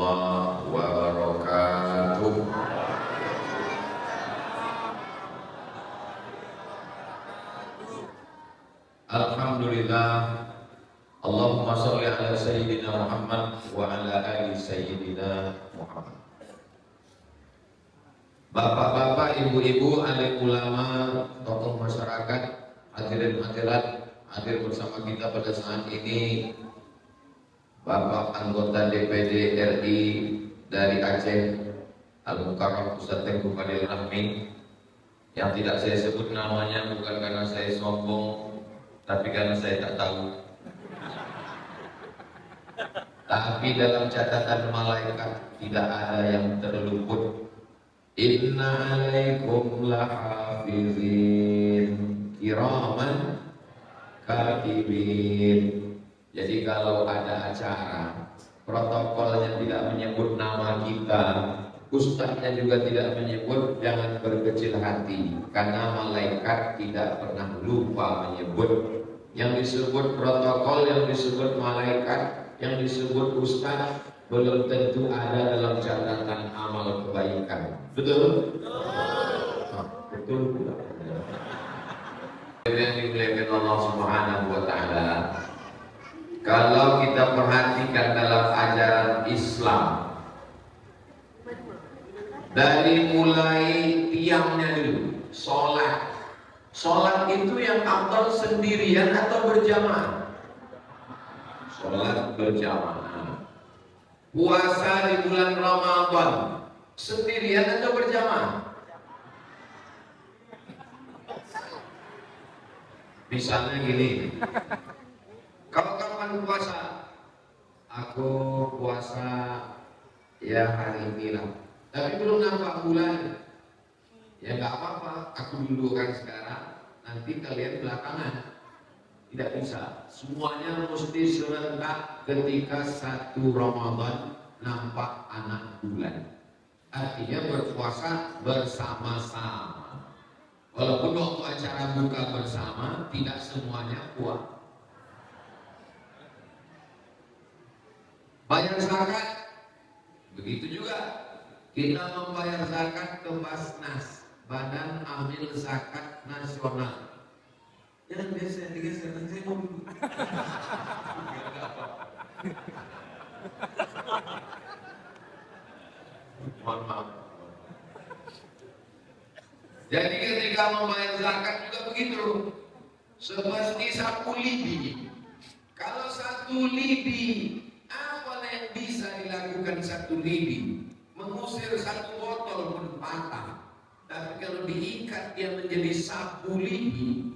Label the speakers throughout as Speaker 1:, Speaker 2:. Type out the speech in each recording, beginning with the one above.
Speaker 1: warahmatullahi wabarakatuh. Alhamdulillah. Allahumma sholli ala sayyidina Muhammad wa ala ali sayyidina Muhammad. Bapak-bapak, ibu-ibu, alim ulama, tokoh masyarakat, hadirin hadirat hadir bersama kita pada saat ini, Bapak anggota DPD RI dari Aceh, Al-Mukarram Ustaz Tengku Fadil Rahmi, yang tidak saya sebut namanya bukan karena saya sombong, tapi karena saya tak tahu. Tapi dalam catatan malaikat tidak ada yang terluput. Inna alaikum lahafizin kiraman katibin. Jadi kalau ada acara, protokolnya tidak menyebut nama kita, ustaznya juga tidak menyebut, jangan berkecil hati, karena malaikat tidak pernah lupa menyebut. Yang disebut protokol, yang disebut malaikat, yang disebut ustaz belum tentu ada dalam catatan amal kebaikan. Betul? Betul. Yang dimuliakan Allah Subhanahu wa taala, kalau kita perhatikan dalam ajaran Islam, dari mulai tiangnya dulu, sholat itu yang afdal sendirian atau berjamaah? Sholat berjamaah. Puasa di bulan Ramadan sendirian atau berjamaah? Misalnya gini, kalau kapan puasa? Aku puasa ya hari ini lah, tapi belum nampak bulan. Ya nggak apa-apa, aku dulukan sekarang, nanti kalian belakangan. Tidak bisa, semuanya mesti serentak ketika 1 Ramadan nampak anak bulan. Artinya berpuasa bersama-sama. Walaupun waktu acara buka bersama, tidak semuanya kuat. Bayar zakat, begitu juga. Kita membayar zakat ke Basnas, Badan Amil Zakat Nasional. Jangan biasa digeser, nanti saya mau dulu. Mohon maaf. Jadi ketika membayar zakat juga begitu, seperti 1 libi. Kalau 1 libi, apa yang bisa dilakukan 1 libi? Mengusir 1 botol pun patah. Tapi kalau diikat dia menjadi 1 libi.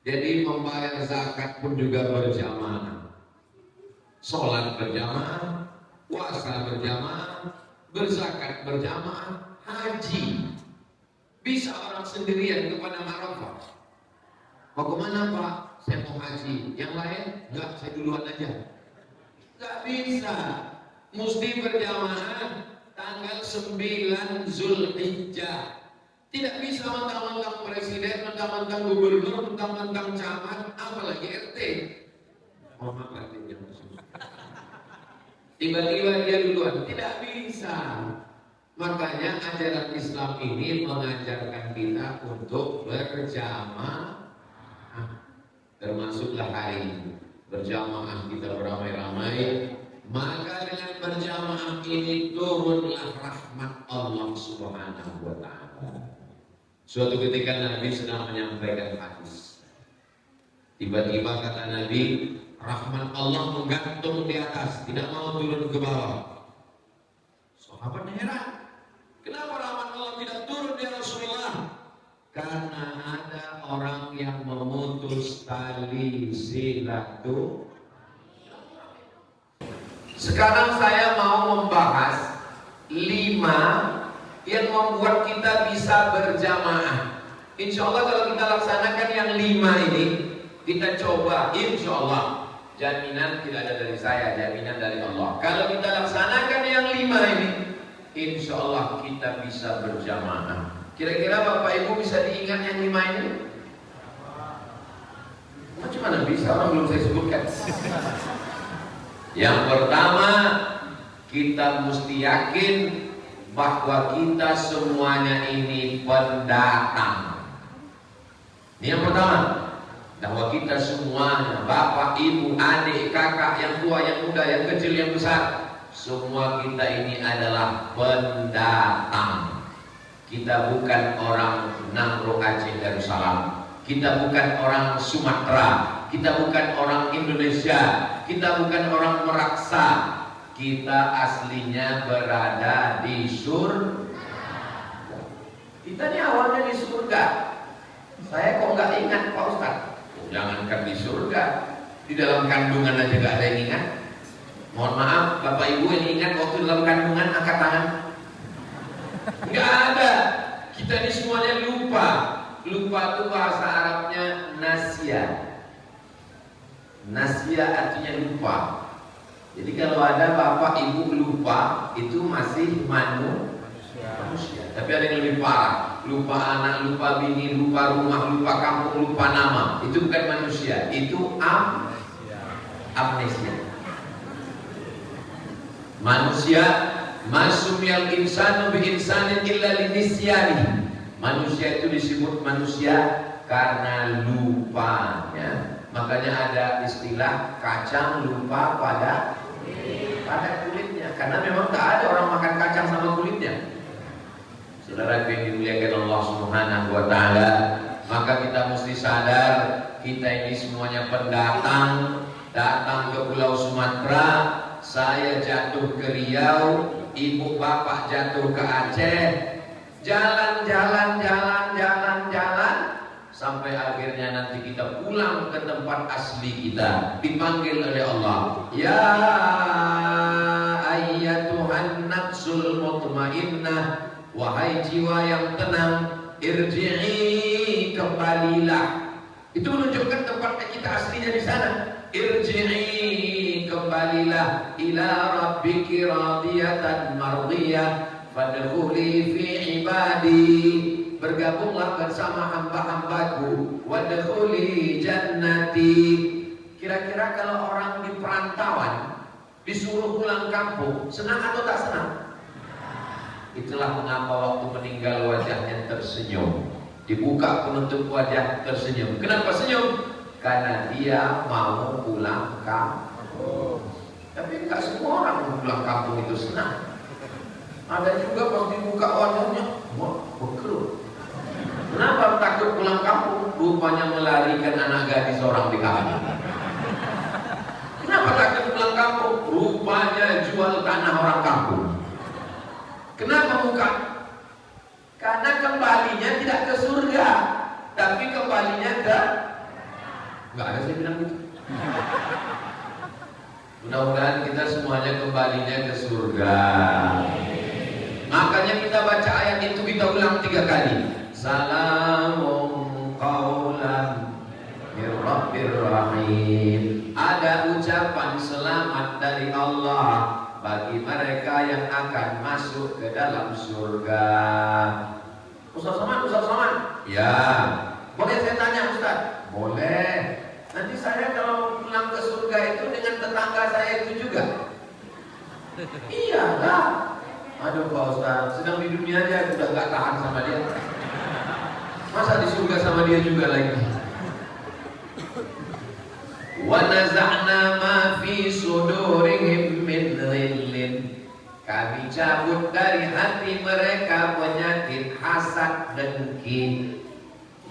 Speaker 1: Jadi membayar zakat pun juga berjamaah, sholat berjamaah, puasa berjamaah, berzakat berjamaah, haji. Bisa orang sendirian kepada Arafah. Mau kemana Pak? Saya mau haji. Yang lain? Enggak, saya duluan aja. Enggak bisa. Mesti berjamaah tanggal 9 Zulhijjah. Tidak bisa mentang-mentang presiden, mentang-mentang gubernur, mentang-mentang camat, apalagi RT. Tiba-tiba dia duluan, tidak bisa. Makanya ajaran Islam ini mengajarkan kita untuk berjamaah. Termasuklah hari ini berjamaah kita beramai-ramai. Maka dengan berjamaah ini turunlah rahmat Allah Subhanahu wa taala. Suatu ketika Nabi sedang menyampaikan hadis. Tiba-tiba kata Nabi, rahmat Allah menggantung di atas, tidak mau turun ke bawah. Sahabat heran, kenapa rahmat Allah tidak turun ya Rasulullah? Karena ada orang yang memutus tali silaturahmi. Sekarang saya mau membahas 5 yang membuat kita bisa berjamaah. Insya Allah kalau kita laksanakan yang 5 ini, kita coba, insya Allah, jaminan tidak ada dari saya, jaminan dari Allah. Kalau kita laksanakan yang 5 ini, insya Allah kita bisa berjamaah. Kira-kira Bapak Ibu bisa diingat yang 5 ini? Macam mana bisa? Orang belum saya sebutkan. Yang pertama,
Speaker 2: kita mesti yakin bahwa kita semuanya ini pendatang. Ini yang pertama, bahwa kita semuanya, bapak, ibu, adik, kakak, yang tua, yang muda, yang kecil, yang besar, semua kita ini adalah pendatang. Kita bukan orang Nangro, Aceh, Darussalam. Kita bukan orang Sumatera. Kita bukan orang Indonesia. Kita bukan orang Meraksa. Kita aslinya berada di surga. Kita ini awalnya di surga. Saya kok nggak ingat Pak Ustadz? Jangankan di surga, di dalam kandungan aja nggak ada yang ingat. Mohon maaf, Bapak Ibu yang ingat waktu dalam kandungan angkat tangan. Nggak ada. Kita ini semuanya lupa. Lupa itu bahasa Arabnya nasya. Nasya artinya lupa. Jadi kalau ada bapak ibu lupa, itu masih manusia. Tapi ada yang lebih parah. Lupa anak, lupa bini, lupa rumah, lupa kampung, lupa nama. Itu bukan manusia. Itu amnesia. Manusia, masumiyal insanu bi insanin illa linisyani. Manusia itu disebut manusia karena lupanya. Makanya ada istilah kacang lupa pada kulitnya. Karena memang tak ada orang makan kacang sama kulitnya. Saudara yang dimuliakan Allah Subhanahu wa taala, maka kita mesti sadar kita ini semuanya pendatang, datang ke Pulau Sumatera. Saya jatuh ke Riau, ibu bapak jatuh ke Aceh. Jalan sampai akhirnya nanti kita pulang ke tempat asli kita, dipanggil oleh Allah, ya ayyatuhan nafsul mutmainnah, wahai jiwa yang tenang, irji'i, kembalilah. Itu menunjukkan tempat kita aslinya di sana. Irji'i, kembalilah, ila rabbiki radiyatan mardiyah, fadkhuli fi ibadi, bergabunglah bersama hamba-hambaku, wadkhuli jannati. Kira-kira kalau orang di perantauan disuruh pulang kampung, senang atau tak senang? Itulah mengapa waktu meninggal wajahnya tersenyum, dibuka penutup wajah tersenyum. Kenapa senyum? Karena dia mau pulang kampung. Tapi enggak semua orang mau pulang kampung itu senang. Ada juga pas dibuka wajahnya, wah, berkerut. Kenapa takut pulang kampung? Rupanya melarikan anak gadis orang di kampung. Kenapa takut pulang kampung? Rupanya jual tanah orang kampung. Kenapa bukan? Karena kembalinya tidak ke surga, tapi kembalinya ke... Enggak ada saya bilang gitu. Mudah-mudahan kita semuanya kembalinya ke surga. Makanya kita baca ayat itu, kita ulang 3 kali. Salamun qaulan mir rabbir rahim. Ada ucapan selamat dari Allah bagi mereka yang akan masuk ke dalam surga. Ustaz Saman. Ya. Boleh saya tanya Ustaz? Boleh. Nanti saya kalau pulang ke surga itu dengan tetangga saya itu juga? Iyalah. Aduh Pak Ustaz, sedang di dunia aja udah gak tahan sama dia. Masa di surga sama dia juga lagi? Wa naza'na ma fi sudurihim min ghillin. Kami cabut dari hati mereka penyakit hasad dengki.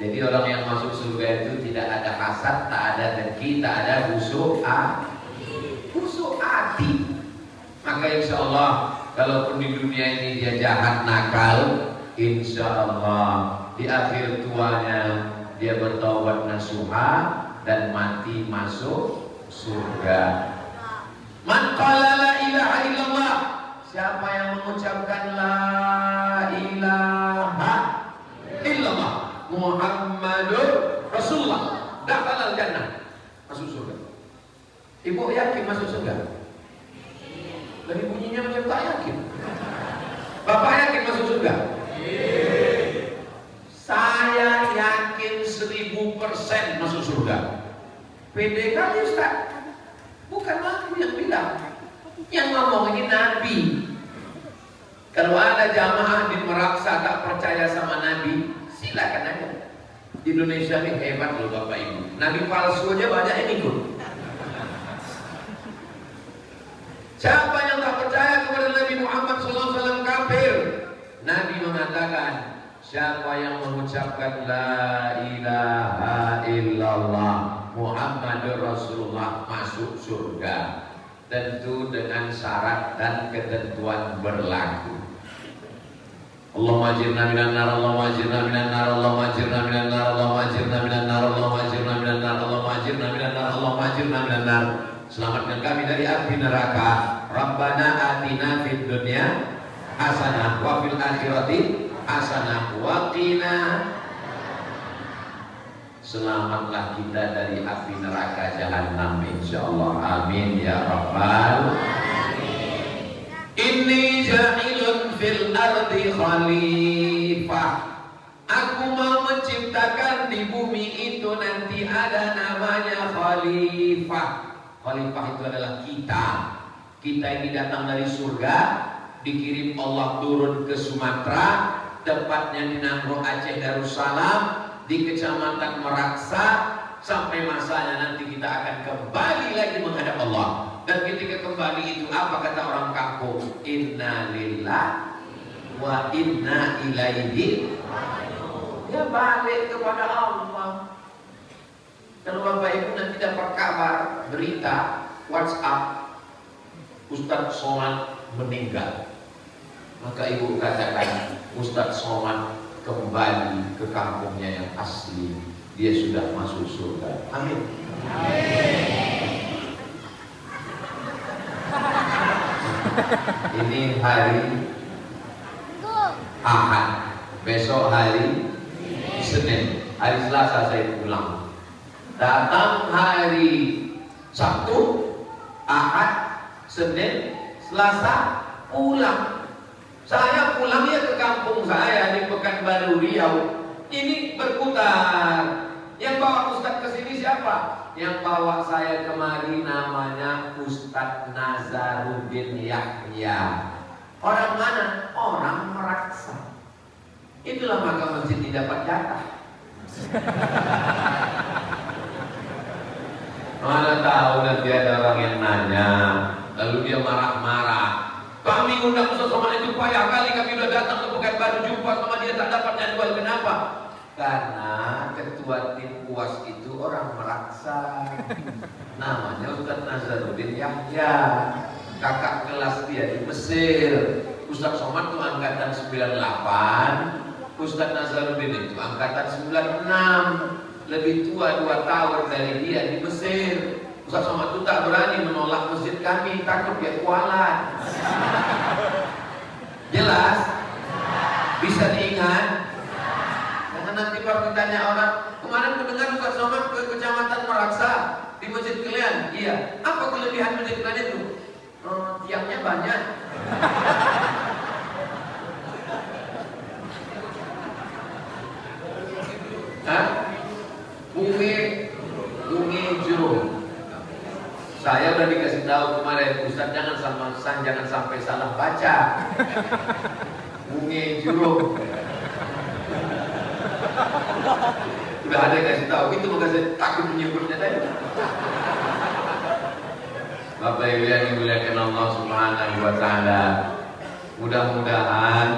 Speaker 2: Jadi orang yang masuk surga itu tidak ada hasad, tak ada dengki, tak ada busuk hati. Maka insya Allah kalaupun di dunia ini dia jahat nakal, insya Allah di akhir tuanya dia bertaubat nasuha dan mati masuk surga. Man qala la ilaha illallah, siapa yang mengucapkan la ilaha illallah Muhammadur Rasulullah, dakhala al-jannah, masuk surga. Ibu yakin masuk surga? Dari bunyinya macam tak yakin. Bapak yakin masuk surga? Saya yakin 1000% masuk surga. Pede kali Ustaz. Bukan aku yang bilang. Yang ngomong ini Nabi. Kalau ada jamaah di Meraksa tak percaya sama Nabi, silakan aja. Indonesia ini hebat loh Bapak Ibu. Nabi palsu aja banyak yang ikut. Siapa yang tak percaya kepada Nabi Muhammad SAW kafir. Nabi mengatakan, siapa yang mengucapkan la ilaha illallah Muhammadur Rasulullah masuk surga. Tentu dengan syarat dan ketentuan berlaku. Allahumma ajirna minan nar, Allahumma ajirna minan nar, Allahumma ajirna minan nar, Allahumma ajirna minan nar, Allahumma ajirna minan nar, Allahumma ajirna minan nar, Allahumma ajirna minan nar. Selamatkan kami dari api neraka. Rabbana atina fid dunya hasanah wa fil akhirati hasanah wa qina. Selamatlah kita dari api neraka jahanam insyaallah. Amin ya rabbal alamin. Inni ja'ilun fil ardi khalifah. Aku mau menciptakan di bumi itu nanti ada namanya khalifah. Khalifah itu adalah kita. Kita ini datang dari surga, dikirim Allah turun ke Sumatera, tepatnya di Nangro Aceh Darussalam, di Kecamatan Meraksa, sampai masanya nanti kita akan kembali lagi menghadap Allah. Dan ketika kembali itu apa kata orang kampung? Inna lillahi wa inna ilaihi. Ya balik kepada Allah. Kalau Bapak Ibu nanti dapat kabar, berita, WhatsApp, Ustadz Somad meninggal, maka Ibu katakan Ustadz Somad kembali ke kampungnya yang asli. Dia sudah masuk surga. Amin. Ini hari Ahad, besok hari Senin, hari Selasa saya pulang. Datang hari Sabtu, Ahad, Senin, Selasa pulang. Saya pulang ya ke kampung saya di Pekanbaru Riau. Ini berputar. Yang bawa Ustadz ke sini siapa? Yang bawa saya kemari namanya Ustadz Nazaruddin Yahya. Orang mana? Orang Meraksa. Itulah maka masjid tidak dapat jatah. Mana tahu nanti ada orang yang nanya, lalu dia marah-marah. Kami undang Ustaz Somad itu payah kali, kami udah datang ke Pekanbaru jumpa sama dia tak dapat jadwal. Kenapa? Karena ketua tim UAS itu orang Meraksa. Namanya Ustaz Nazaruddin Yahya. Kakak kelas dia di Mesir. Ustaz Somad itu angkatan 98, Ustaz Nazaruddin itu angkatan 96. Lebih tua 2 tahun dari dia di Mesir. Ustaz Somad itu tak berani menolak masjid kami, takut dia kualat. Jelas? Bisa diingat? Jangan nanti baru ditanya orang, kemarin mendengar Ustaz Somad ke Kecamatan Meraksa di masjid kalian. Iya. Apa kelebihan masjid kalian itu? Tiangnya banyak. Hah? Bungi jeruk. Saya udah dikasih tahu kemarin, Ustaz jangan sampai salah baca. Bungi jeruk. Udah ada yang kasih tahu, itu maka saya takut menyebutnya tadi. Bapak Ibu yang dimuliakan Allah Subhanahu wa taala, mudah-mudahan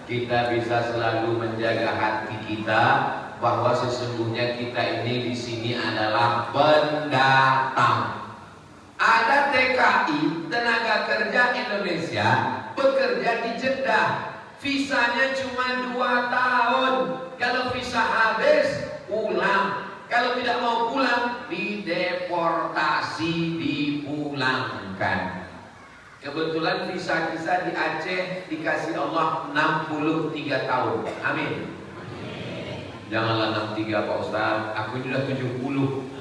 Speaker 2: kita bisa selalu menjaga hati kita bahwa sesungguhnya kita ini di sini adalah pendatang. Ada TKI, tenaga kerja Indonesia, bekerja di Jeddah. Visanya cuma 2 tahun. Kalau visa habis, pulang. Kalau tidak mau pulang, dideportasi, dipulangkan. Kebetulan visa kita di Aceh dikasih Allah 63 tahun. Amin. Janganlah 63 Pak Ustaz, aku sudah 70.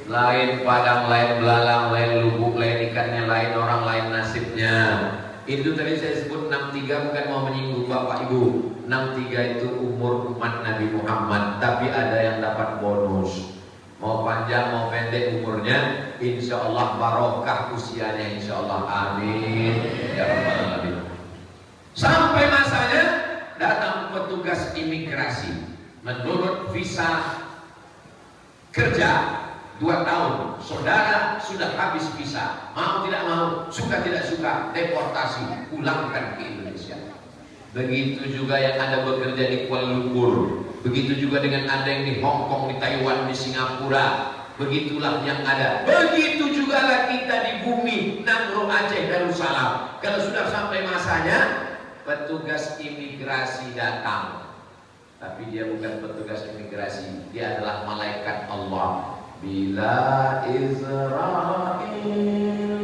Speaker 2: Lain padang, lain belalang, lain lubuk, lain ikannya, lain orang, lain nasibnya. Itu tadi saya sebut 63 bukan mau menyinggung Bapak Ibu. 63 itu umur umat Nabi Muhammad, tapi ada yang dapat bonus. Mau panjang mau pendek umurnya, insya Allah barokah usianya, insya Allah, amin ya rabbal alamin. Sampai masanya datang petugas imigrasi. Menurut visa kerja 2 tahun, saudara sudah habis visa, mau tidak mau, suka tidak suka, deportasi, pulangkan ke Indonesia. Begitu juga yang ada bekerja di Kuala Lumpur, begitu juga dengan ada yang di Hong Kong, di Taiwan, di Singapura. Begitulah yang ada. Begitu juga lah kita di bumi Nangro, Aceh, Darussalam. Kalau sudah sampai masanya, petugas imigrasi datang. Tapi dia bukan petugas imigrasi, dia adalah malaikat Allah. Bila Israel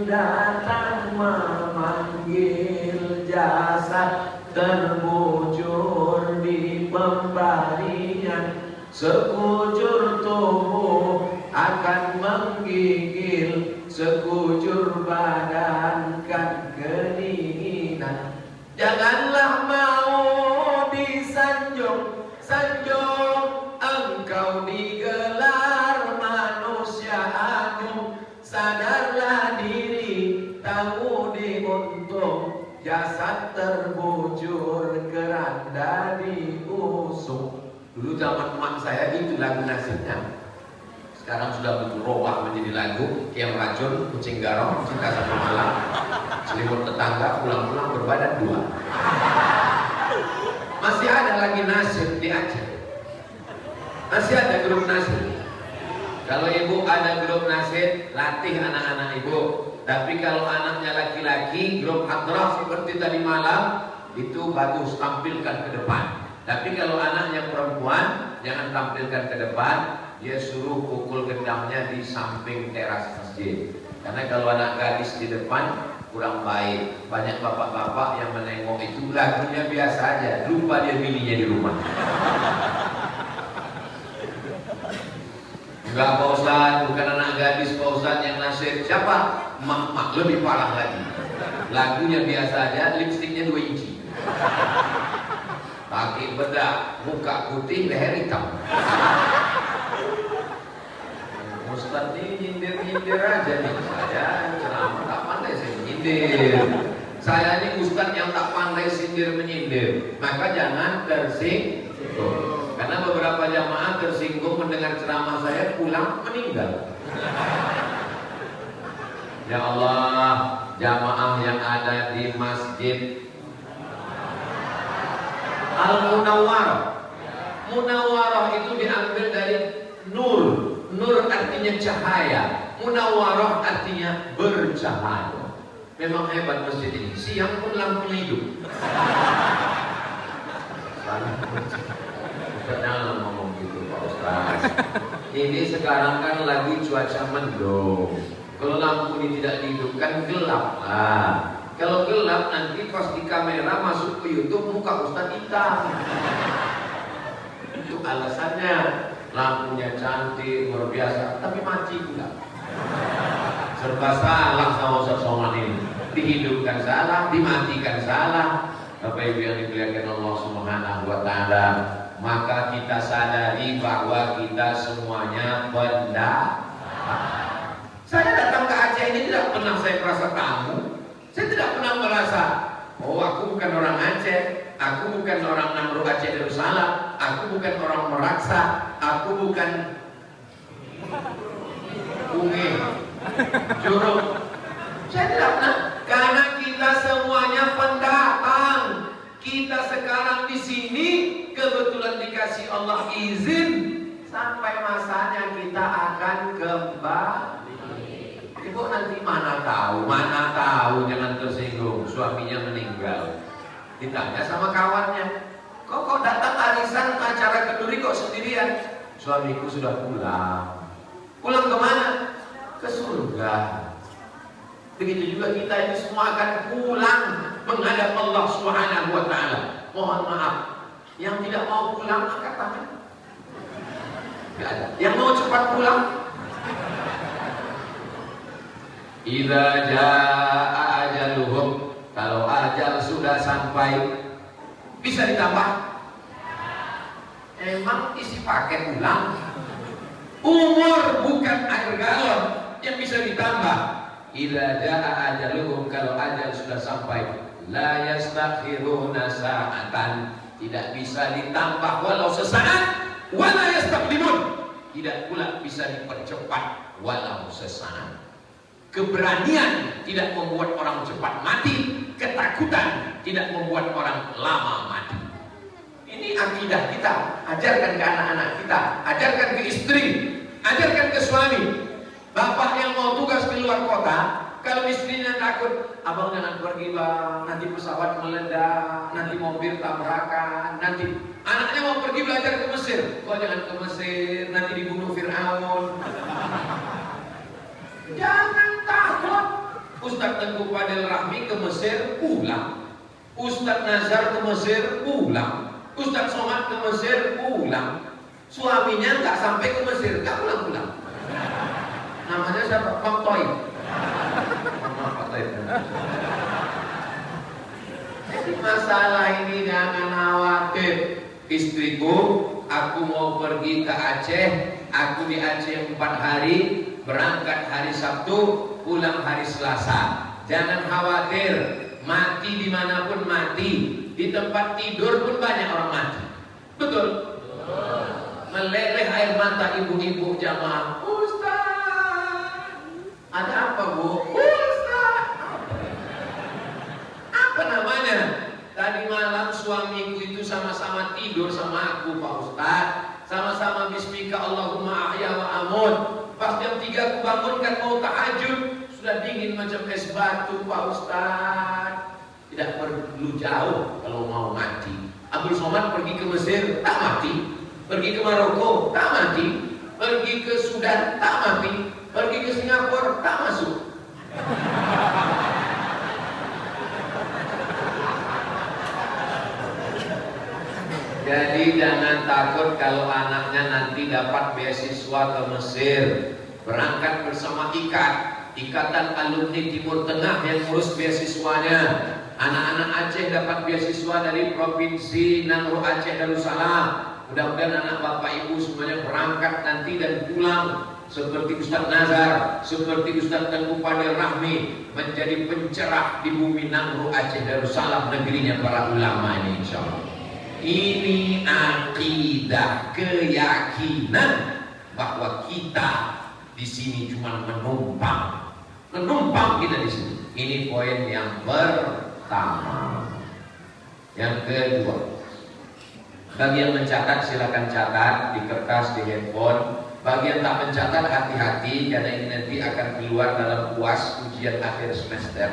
Speaker 2: datang memanggil, jasad terbujur di pembaringan, sekujur tubuh akan menggigil, sekujur badan kan kedinginan. Janganlah mau disanjung, sanjung engkau digelar manusia agung. Sadarlah diri, tahu diuntung, jasad terbujur keranda diusung. Dulu zaman emak saya itu lagu nasibnya. Sekarang sudah berubah menjadi lagu yang racun, kucing garong, cinta satu malam, selimut tetangga, pulang-pulang berbadan 2. Masih ada lagi nasib di Aceh. Masih ada grup nasib. Kalau ibu ada grup nasib, latih anak-anak ibu. Tapi kalau anaknya laki-laki, grup hadrah seperti tadi malam, itu bagus, tampilkan ke depan. Tapi kalau anaknya perempuan, jangan tampilkan ke depan. Dia suruh pukul gendangnya di samping teras masjid. Karena kalau anak gadis di depan kurang baik. Banyak bapak-bapak yang menengok itu lagunya biasa aja, lupa dia bininya di rumah. Enggak Pak Ustadz, bukan anak gadis Pak Ustadz yang nasib. Siapa? Mak, lebih parah lagi. Lagunya biasa aja, lipstiknya 2 inci. Pakai bedak, muka putih, leher hitam. Ustadz ini nyindir-nyindir aja nih. Saya ceramah tak pandai saya menyindir. Saya ini ustadz yang tak pandai sindir menyindir. Maka jangan tersinggung. Karena beberapa jamaah tersinggung mendengar ceramah saya, pulang meninggal. Ya Allah, jamaah yang ada di Masjid Al-Munawwarah. Munawwarah itu diambil dari nur. Nur artinya cahaya, munawwarah artinya bercahaya. Memang hebat masjid ini. Siang pun lampunya hidup. Jangan ngomong gitu Pak Ustaz. Ini sekarang kan lagi cuaca mendung. Kalau lampu ini tidak dihidupkan, gelap lah. Kalau gelap nanti pas di kamera masuk ke YouTube muka Ustaz hitam. Itu alasannya. Lampunya cantik, luar biasa, tapi mati pula. Serba salah sama Ustaz Somad ini. Dihidupkan salah, dimatikan salah. Bapak Ibu yang dimuliakan Allah Subhanahu wa Ta'ala, maka kita sadari bahwa kita semuanya pendatang. Saya datang ke Aceh ini tidak pernah saya merasa tamu. Saya tidak pernah merasa, oh aku bukan orang Aceh, aku bukan orang Nangro Aceh Darussalam, aku bukan orang Meraksa, aku bukan Unge, Jorok. Saya tidak pernah, karena kita semuanya pendatang. Kita sekarang di sini kebetulan dikasih Allah izin, sampai masanya kita akan kembali. Ibu nanti mana tahu, jangan tersinggung. Suaminya meninggal, ditanya sama kawannya, kok datang arisan acara kenduri kok sendirian? Suamiku sudah pulang. Pulang kemana? Ke surga. Begitu juga kita ini semua akan pulang menghadap Allah Subhanahu wa Ta'ala. Mohon maaf, yang tidak mau pulang angkat tangan. Tidak ada. Yang mau cepat pulang? Idza jaa ajaluhum, kalau ajal sudah sampai, bisa ditambah? Emang isi paket ulang? Umur bukan air galon yang bisa ditambah. Idza jaa ajaluhum, kalau ajal sudah sampai, la yastakhiruna sa'atan, tidak bisa ditambah walau sesaat, wala yastaqdimun, tidak pula bisa dipercepat walau sesaat. Keberanian tidak membuat orang cepat mati, ketakutan tidak membuat orang lama mati. Ini akidah kita, ajarkan ke anak-anak kita, ajarkan ke istri, ajarkan ke suami. Bapak yang mau tugas ke luar kota, kalau istrinya takut, abang jangan pergi bang, nanti pesawat meledak, nanti mobil tabrakan, nanti anaknya mau pergi belajar ke Mesir, kok jangan ke Mesir, nanti dibunuh Fir'aun. Jangan takut. Ustadz Tengku Fadil Rahmi ke Mesir, pulang. Ustadz Nazar ke Mesir, pulang. Ustadz Somad ke Mesir, pulang. Suaminya nggak sampai ke Mesir, nggak pulang-pulang. Namanya siapa? Pak Toy. Jadi masalah ini jangan khawatir. Istriku, aku mau pergi ke Aceh. Aku di Aceh 4 hari, berangkat hari Sabtu, pulang hari Selasa. Jangan khawatir, mati dimanapun mati. Di tempat tidur pun banyak orang mati. Betul? Meleleh air mata ibu-ibu jamaah. Ustaz, ada apa bu? Ustaz, apa namanya? Tadi malam suamiku itu sama-sama tidur sama aku Pak Ustaz. Sama-sama bismika Allahumma ahya wa amut. Pas jam 3 aku bangunkan mau tahajud, sudah dingin macam es batu Pak Ustaz. Tidak perlu jauh kalau mau mati. Abdul Somad pergi ke Mesir, tak mati. Pergi ke Maroko, tak mati. Pergi ke Sudan, tak mati. Pergi ke Singapura, tak masuk. Jadi jangan takut kalau anaknya nanti dapat beasiswa ke Mesir. Berangkat bersama Ikatan Alumni Timur Tengah yang urus beasiswanya. Anak-anak Aceh dapat beasiswa dari Provinsi Nangro Aceh Darussalam. Mudah-mudahan anak bapak ibu semuanya berangkat nanti dan pulang seperti Ustaz Nazar, seperti Ustaz Tengku Fadil Rahmi, menjadi pencerah di bumi Nangro Aceh Darussalam, negerinya para ulama ini insyaallah. Ini akidah, keyakinan bahwa kita di sini cuma menumpang kita di sini. Ini poin yang pertama. Yang kedua, bagi yang mencatat silakan catat di kertas, di handphone. Bagi yang tak mencatat hati-hati, karena ini nanti akan keluar dalam UAS ujian akhir semester.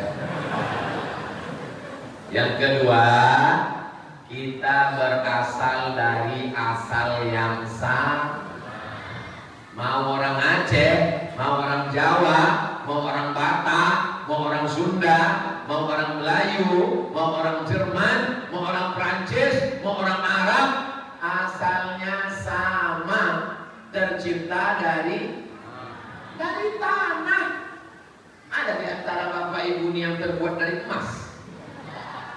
Speaker 2: Yang kedua, kita berasal dari asal yang sama. Mau orang Aceh, mau orang Jawa, mau orang Batak, mau orang Sunda, mau orang Melayu, mau orang Jerman, mau orang Prancis, mau orang Arab, asalnya sama, tercipta dari tanah. Ada di antara bapak ibu ini yang terbuat dari emas?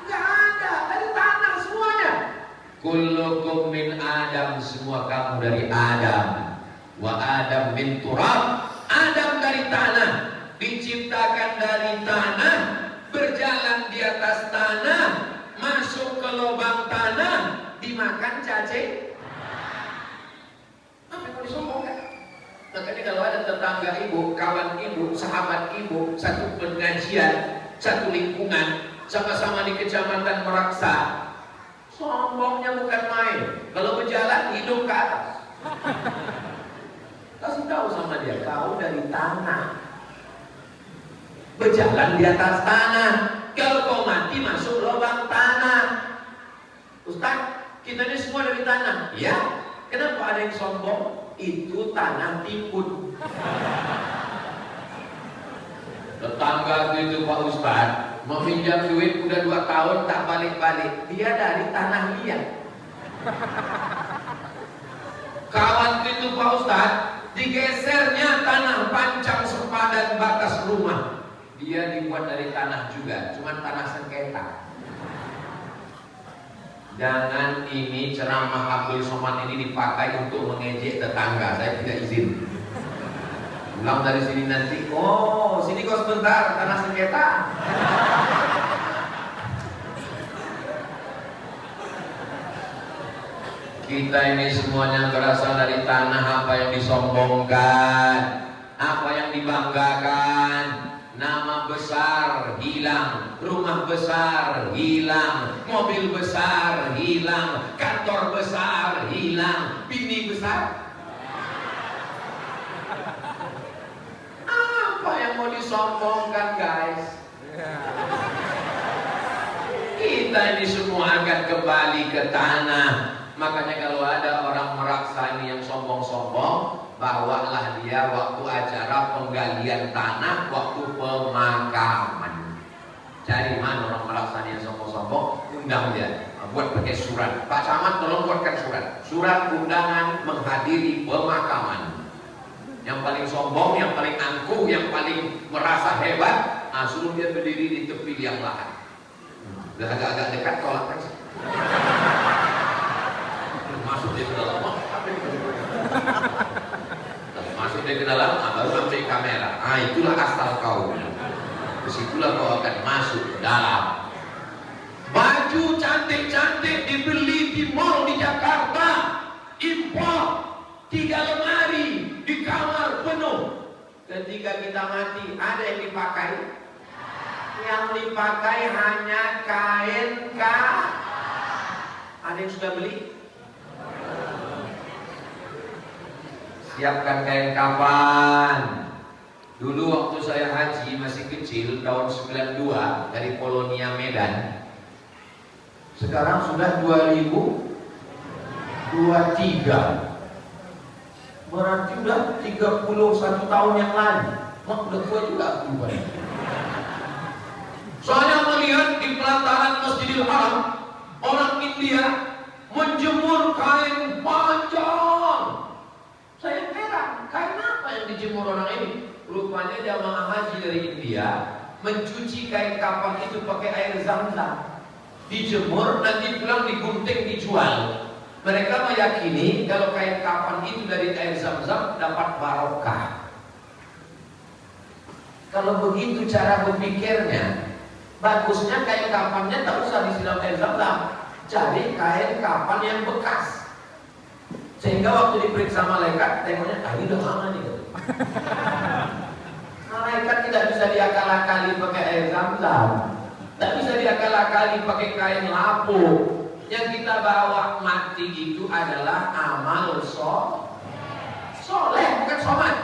Speaker 2: Nggak ada, dari tanah semuanya. Kullukum min Adam, semua kamu dari Adam. Wa Adam min turab, Adam dari tanah, diciptakan dari tanah, berjalan di atas tanah, masuk ke lubang tanah, dimakan cacing. Apa yang mau disombongkan? Makanya kalau ada tetangga ibu, kawan ibu, sahabat ibu, satu pengajian, satu lingkungan, sama-sama di Kecamatan Meraksa, sombongnya bukan main. Kalau berjalan hidung ke atas. Kasih tahu sama dia, kau dari tanah, berjalan di atas tanah. Kalau kau mati masuk lubang tanah. Ustaz, kita ini semua dari tanah. Ya, kenapa ada yang sombong? Itu tanah timbun. Tetangga itu Pak Ustaz meminjam duit udah 2 tahun tak balik-balik. Dia dari tanah liat. Kawan itu Pak Ustaz, digesernya tanah pancang sepadan batas rumah. Dia dibuat dari tanah juga, cuman tanah sengketa. Jangan ini ceramah Abdul Somad ini dipakai untuk mengejek tetangga. Saya tidak izin. Pulang dari sini nanti, oh sini kau sebentar, tanah sengketa. Kita ini semuanya berasal dari tanah. Apa yang disombongkan, apa yang dibanggakan. Nama besar hilang, rumah besar hilang, mobil besar hilang, kantor besar hilang, bini besar. Apa yang mau disombongkan, guys? Kita ini semua akan kembali ke tanah. Makanya kalau ada orang meraksani yang sombong-sombong, bawalah dia waktu acara penggalian tanah, waktu pemakaman. Cari mana orang meraksani yang sombong-sombong, undang dia. Buat pakai surat. Pak Camat tolong buatkan surat. Surat undangan menghadiri pemakaman. Yang paling sombong, yang paling angkuh, yang paling merasa hebat, suruh dia berdiri di tepi liang lahat. Udah agak-agak dekat tolak kan. Masuk dia ke dalam, masuk dia ke dalam, baru ambil kamera. Itulah asal kau. Disitulah kau akan masuk ke dalam. Baju cantik-cantik dibeli di mall di Jakarta, impor 3 lemari di kamar penuh. Ketika kita mati, ada yang dipakai? Yang dipakai hanya kain Ada yang sudah beli? Siapkan kain kapan. Dulu waktu saya haji masih kecil tahun 92 dari Polonia Medan. Sekarang sudah 2023. Berarti udah 31 tahun yang lalu. Udah tua juga aku. Saya melihat di pelataran Masjidil Haram orang India menjemur kain panjang. Saya heran, kain apa yang dijemur orang ini? Rupanya jamaah haji dari India mencuci kain kapan itu pakai air zam-zam. Dijemur, nanti pulang digunting, dijual. Mereka meyakini kalau kain kapan itu dari air zam-zam dapat barokah. Kalau begitu cara berpikirnya, bagusnya kain kapannya tak usah disiram air zam-zam. Cari kain kapan yang bekas. Sehingga waktu diperiksa malaikat, tengoknya, ini udah lama nih. Malaikat tidak bisa diakal-akali pakai air zam-zam. Tak bisa diakal-akali pakai kain lapuk. Yang kita bawa mati itu adalah amal soleh, bukan somat.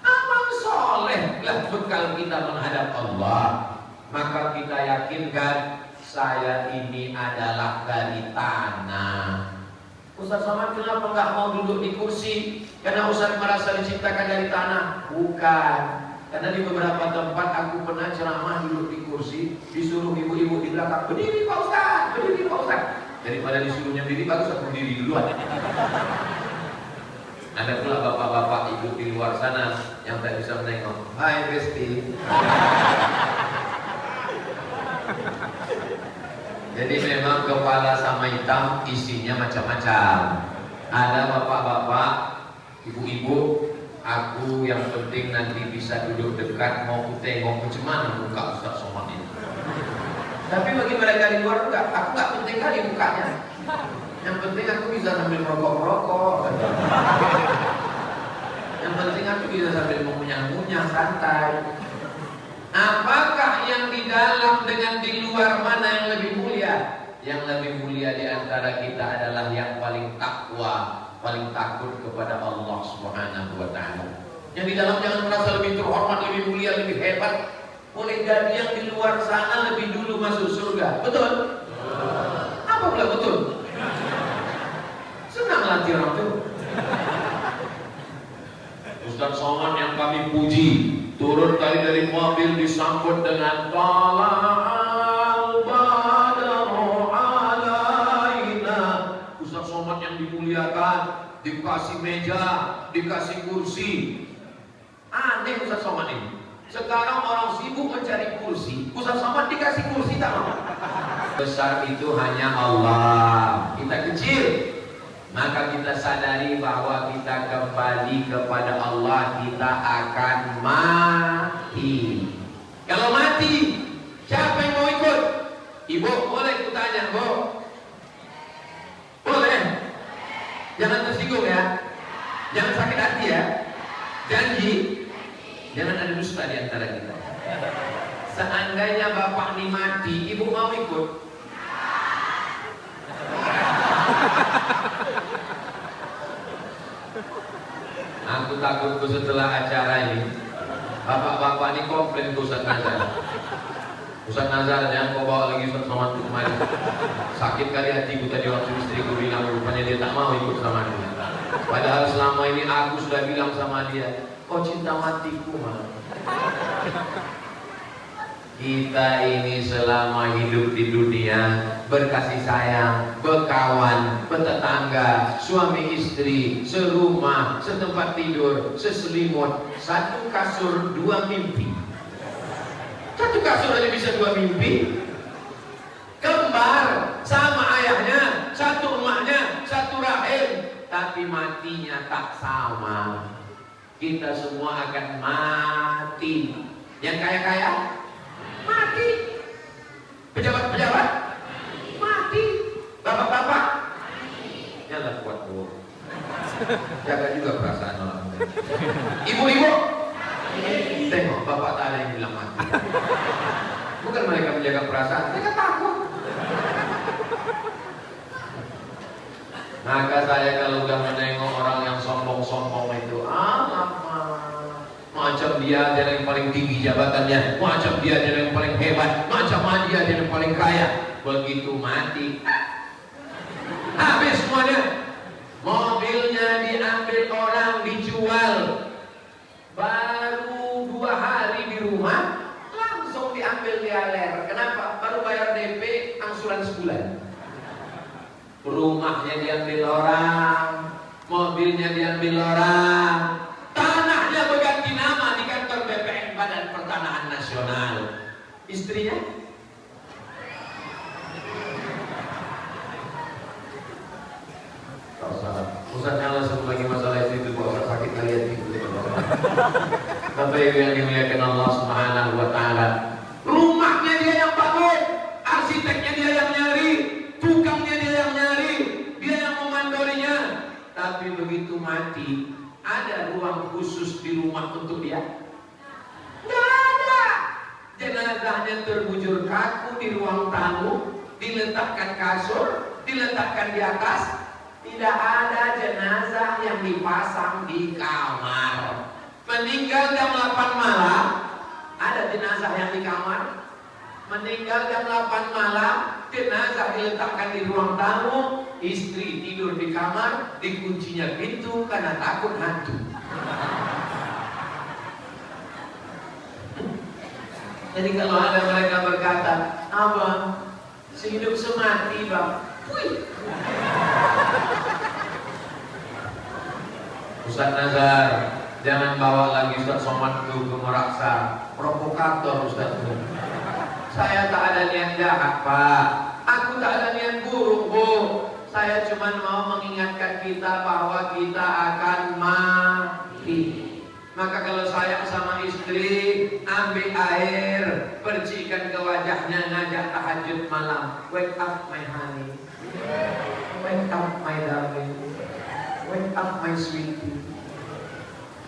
Speaker 2: Amal soleh lah bekal kita menghadap Allah. Maka kita yakinkan saya ini adalah dari tanah. Ustaz Somad kenapa nggak mau duduk di kursi? Karena Ustaz merasa diciptakan dari tanah. Bukan. Karena di beberapa tempat aku pernah ceramah duduk di kursi, disuruh ibu-ibu di belakang, berdiri Pak Ustaz, berdiri Pak Ustaz. Daripada disuruhnya berdiri, bagus aku berdiri duluan. Ada pula bapak-bapak ibu di luar sana yang tak bisa menengok. Hai Besti. Jadi memang kepala sama hitam isinya macam-macam. Ada bapak-bapak, ibu-ibu, aku yang penting nanti bisa duduk dekat, mau tengok macam mana muka Ustaz Somad ini. Tapi bagi mereka di luar enggak, aku enggak penting kali mukanya. Yang penting aku bisa sambil merokok-merokok. Yang penting aku bisa sambil mengunyah-ngunyah santai. Apakah yang di dalam dengan di luar mana yang lebih mulia? Yang lebih mulia di antara kita adalah yang paling takwa, paling takut kepada Allah Subhanahu wa taala. Yang di dalam jangan merasa lebih terhormat, lebih mulia, lebih hebat. Boleh jadi yang di luar sana lebih dulu masuk surga. Betul? Apa pula betul? Senang latih orang itu. Ustaz Somad yang kami puji turun tadi dari mobil disambut dengan tala'al badru alaina. Ustaz Somad yang dimuliakan, dikasih meja, dikasih kursi. Aneh Ustaz Somad ini. Sekarang orang sibuk mencari kursi, Ustaz Somad dikasih kursi tak mau. Besar itu hanya Allah. Kita kecil, maka kita sadari bahwa kita kembali kepada Allah, kita akan mati. Kalau mati, siapa yang mau ikut? Ibu, boleh kutanya, Bu? Boleh? Jangan tersinggung ya. Jangan sakit hati ya. Janji. Jangan ada dusta di antara kita. Seandainya bapak ini mati, ibu mau ikut? Aku takutku setelah acara ini, bapak-bapak ini komplain ke Ustaz Nazar. Ustaz Nazar, jangan kau bawa lagi Ustaz Somad kemarin. Sakit kali hatiku tadi waktu istriku bilang, rupanya dia tak mau ikut sama dia. Padahal selama ini aku sudah bilang sama dia, kau cinta matiku mah. Kita ini selama hidup di dunia berkasih sayang, berkawan, bertetangga, suami istri, serumah, setempat tidur, seselimut, satu kasur, dua mimpi. Satu kasur aja bisa dua mimpi. Kembar sama ayahnya, satu emaknya, satu rahim, tapi matinya tak sama. Kita semua akan mati. Yang kaya-kaya mati, pejabat-pejabat mati, bapak-bapak jangan kuat Bu, jaga juga perasaan orang. Ibu-ibu tengok bapak tak ada yang bilang mati. Bukan mereka menjaga perasaan, mereka takut. Maka saya kalau udah menengok orang yang sombong-sombong itu, macam dia yang paling tinggi jabatannya, macam dia yang paling hebat, macam dia yang paling kaya. Begitu mati, habis semuanya. Mobilnya diambil orang, dijual. Baru 2 hari di rumah, langsung diambil dialer. Kenapa? Baru bayar DP angsuran sebulan. Rumahnya diambil orang, mobilnya diambil orang, tanahnya berganti nama di kantor BPN Badan Pertanahan Nasional. Istrinya Ustaz nyala satu lagi masalah itu bawa sakit kalian itu. Bapak Ibu yang dimuliakan Allah Subhanahu wa taala. Rumahnya dia yang bangun, arsiteknya dia yang nyari, tukangnya dia yang nyari, dia yang memandorinya. Tapi begitu mati, ada ruang khusus di rumah untuk dia? Tidak ada. Jenazahnya terbujur kaku di ruang tamu, diletakkan kasur, diletakkan di atas. Tidak ada jenazah yang dipasang di kamar. Meninggal jam 8 malam, ada jenazah yang di kamar. Meninggal jam 8 malam, jenazah diletakkan di ruang tamu, istri tidur di kamar, dikuncinya pintu karena takut hantu. Jadi kalau ada mereka berkata, "Abang, sehidup semati bang." Wih. Ustaz Nazar, jangan bawa lagi Ustaz Somad ke Meraksa. Provokator Ustaz. Saya tak ada niat jahat Pak. Aku tak ada niat buruk Bu. Saya cuma mau mengingatkan kita bahwa kita akan mati. Maka kalau sayang sama istri, ambil air, percikan ke wajahnya, ngajak tahajud malam. Wake up my honey, wake up my darling, wake up my sweetie.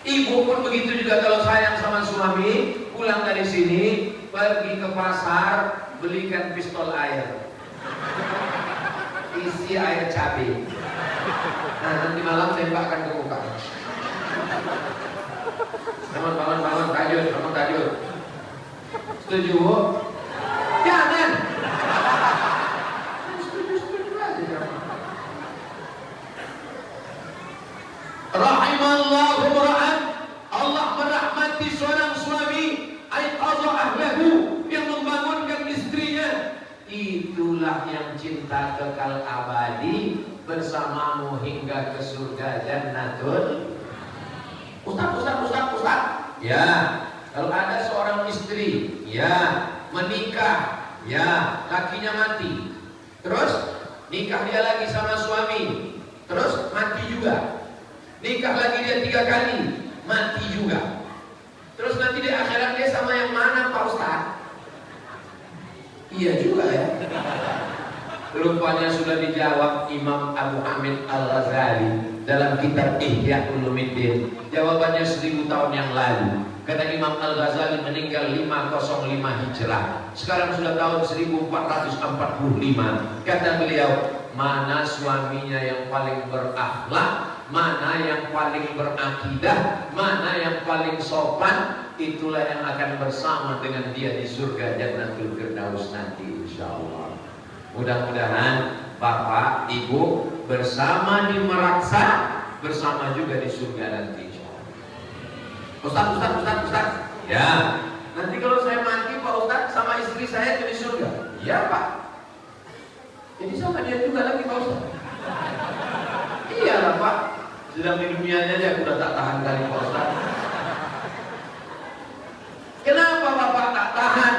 Speaker 2: Ibu pun begitu juga kalau sayang sama suami, pulang dari sini, pergi ke pasar, belikan pistol air, isi air cabai. Nah nanti malam tembakkan ke muka. Bangun, tajud. Setuju Bu? Jangan. Setuju aja. Rahimallahu mura'an. Allah merahmati seorang suami aiqadha ahlahu, yang membangunkan istrinya. Itulah yang cinta kekal abadi bersamamu hingga ke surga jannatul. Ustaz. Ya, kalau ada seorang istri, ya, menikah, Ya, lakinya mati. Terus nikah dia lagi sama suami, terus mati juga. Nikah lagi dia 3 kali, mati juga. Terus nanti di akhirat dia sama yang mana Pak Ustaz? Iya juga ya. Rupanya sudah dijawab Imam Abu Hamid Al-Ghazali dalam kitab Ihya Ulumuddin. Jawabannya 1000 tahun yang lalu. Karena Imam Al-Ghazali meninggal 505 Hijrah. Sekarang sudah tahun 1445. Kata beliau, mana suaminya yang paling berakhlak, mana yang paling berakidah, mana yang paling sopan, itulah yang akan bersama dengan dia di surga Jannatul Firdaus nanti insyaallah. Mudah-mudahan Bapak, Ibu bersama di Meraksa, bersama juga di surga nanti insyaallah. Ustaz. Ya, nanti kalau saya mati Pak Ustaz sama istri saya itu di surga. Iya Pak. Jadi sama dia juga lagi Pak Ustaz. Iya lah Pak. Sedang di dunianya aja aku udah tak tahan kali Pak Ustaz. Kenapa Bapak tak tahan?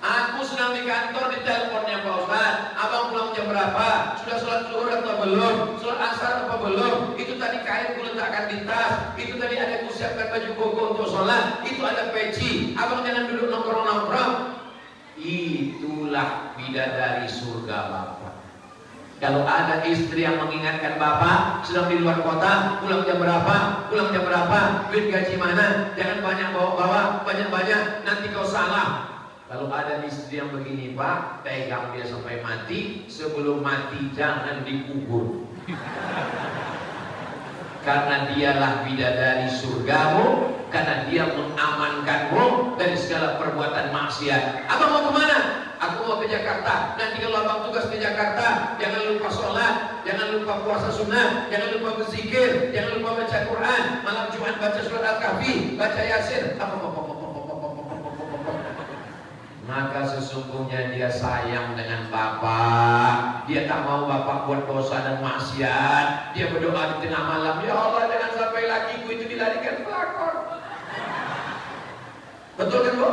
Speaker 2: Aku sedang di kantor, di teleponnya Pak Ustaz. Abang pulang jam berapa? Sudah sholat zuhur atau belum? Sholat asar apa belum? Itu tadi kain ku letakkan di tas. Itu tadi ada ku siapkan baju koko untuk sholat. Itu ada peci. Abang jangan duduk nongkrong-nongkrong. Itulah bidadari surga Bapak. Kalau ada istri yang mengingatkan Bapak sedang di luar kota, pulang jam berapa, duit gaji mana, jangan banyak bawa-bawa, banyak-banyak, nanti kau salah. Kalau ada istri yang begini Pak, pegang dia sampai mati, sebelum mati jangan dikubur. Karena dialah bidadari surgamu, karena dia mengamankanmu dari segala perbuatan maksiat. Abang mau kemana? Aku mau ke Jakarta. Nanti kalau abang tugas ke Jakarta, jangan lupa sholat, jangan lupa puasa sunnah, jangan lupa berzikir, jangan lupa baca Quran, malam Jumat baca surat Al-Kahfi, baca Yasin. Maka sesungguhnya dia sayang dengan Bapak. Dia tak mau Bapak buat dosa dan maksiat. Dia berdoa di tengah malam, ya Allah jangan sampai lakiku itu dilarikan pelakor. Betul kan Bu?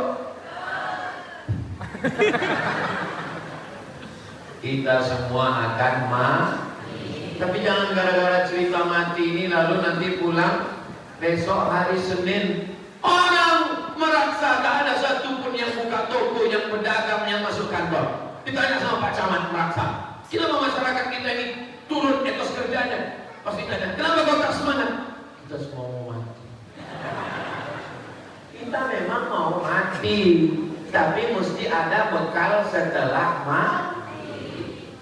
Speaker 2: Kita semua akan mati. Tapi jangan gara-gara cerita mati ini lalu nanti pulang besok hari Senin orang merasa tak ada satupun yang buka toko, yang berdagang, yang masuk kantor. Ditanya sama Pak Camat merasa, kenapa masyarakat kita ini turun etos kerjanya? Pasti tanya, kenapa kau tak semangat? Kita semua mau mati. Kita memang mau mati, tapi mesti ada bekal setelah mati.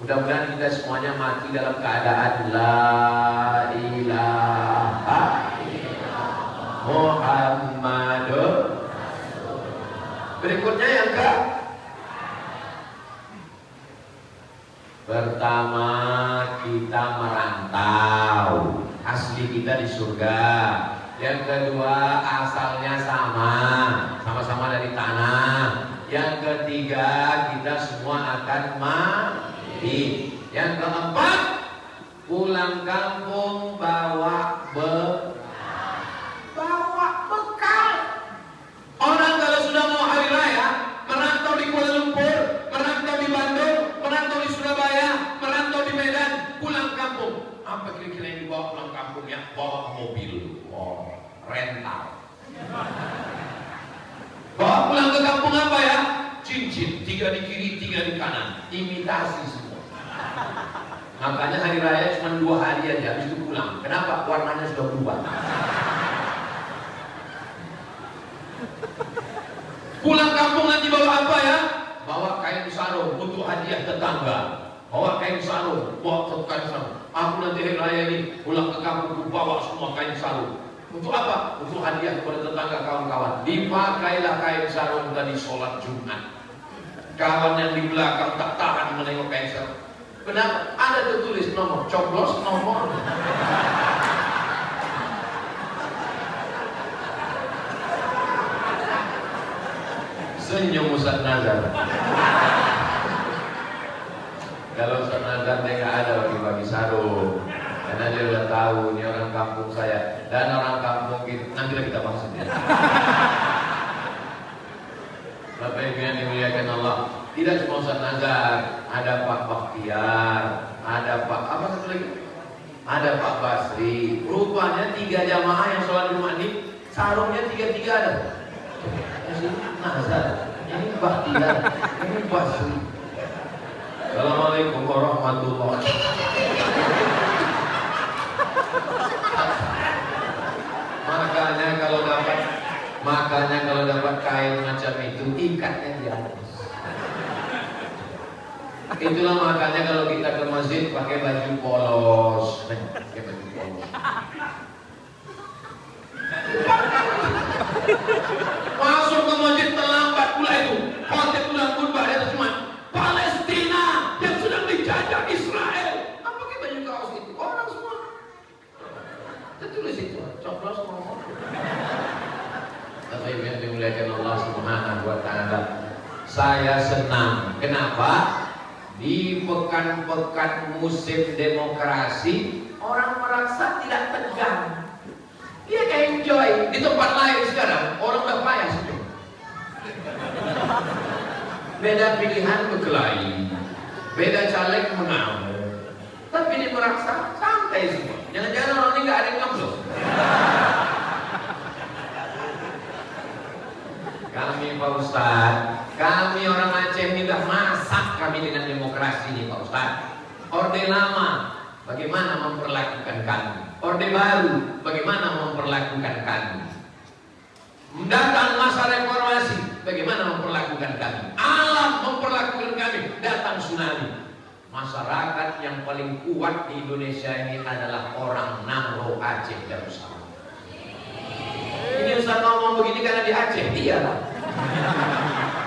Speaker 2: Mudah-mudahan kita semuanya mati dalam keadaan la ilaha Muhammadur. Berikutnya yang ke pertama, kita merantau, asli kita di surga. Yang kedua, asalnya sama-sama dari tanah. Yang ketiga, kita semua akan mati. Yang keempat, pulang kampung bawa bekal. Orang kalau sudah mau hari raya, merantau di Kuala Lumpur, merantau di Bandung, merantau di Surabaya, merantau di Medan, pulang kampung. Apa kira-kira yang dibawa pulang kampung? Ya, bawa mobil, rental. Bawa pulang ke kampung apa ya? Cincin, 3 di kiri, 3 di kanan, imitasi semua. Makanya hari raya cuma 2 hari aja, habis itu pulang. Kenapa? Warnanya sudah berubah. Pulang kampung nanti bawa apa ya? Bawa kain sarung untuk hadiah tetangga. Bawa kain sarung, bawa kain sarung. Aku nanti hari raya ini pulang ke kampung, bawa semua kain sarung. Untuk apa? Untuk hadiah kepada tetangga kawan-kawan. Dipakailah kain sarung tadi sholat Jumat. Kawan yang di belakang tak tahan menengok kain sarung. Kenapa? Ada tertulis nomor, coblos nomor. Senyum Ustaz Nazar. Kalau Ustaz Nazar dia nggak ada bagi-bagi sarung, karena dia udah tahu ini orang kampung saya dan orang kampung gitu. Nanti kita bahas ini. Bapak Ibu yang dimuliakan Allah. Tidak cuma Ustaz Nazar, ada Pak Bakhtiar, ada Pak apa satu lagi? Ada Pak Basri. Rupanya 3 jamaah yang sholat di rumah ini sarungnya 3-3 ada. Ini Nazar, ini Bakhtiar, ini Basri. Assalamualaikum warahmatullahi wabarakatuh. Makanya kalau dapat kain macam itu, ikatnya di atas. Itulah makanya kalau kita ke masjid pakai baju polos. Pakai baju polos. Masuk ke masjid terlambat pula itu. Khotib pulang khutbah dia cuma Palestina yang sedang dijajah Israel. Apa pakai baju kaos itu? Orang semua. Tertulis itu. Coblos ngomong. Bapak Ibu yang dimuliakan Allah Subhanahu wa taala. Saya senang. Kenapa? Di pekan-pekan musim demokrasi orang merasa tidak tegang. Dia enjoy. Di tempat lain sekarang orang udah payah semua. Beda pilihan berkelahi, beda caleg menang. Tapi dia merasa santai semua. Jangan-jangan orang ini nggak ada yang nyoblos. Kami Pak Ustadz, kami orang Aceh ini dah masak kami dengan demokrasi ini Pak Ustadz. Orde lama, bagaimana memperlakukan kami? Orde baru, bagaimana memperlakukan kami? Datang masa reformasi, bagaimana memperlakukan kami? Alam memperlakukan kami, datang tsunami. Masyarakat yang paling kuat di Indonesia ini adalah orang Namro Aceh Darussalam. Ini Ustaz ngomong begini karena di Aceh, iyalah.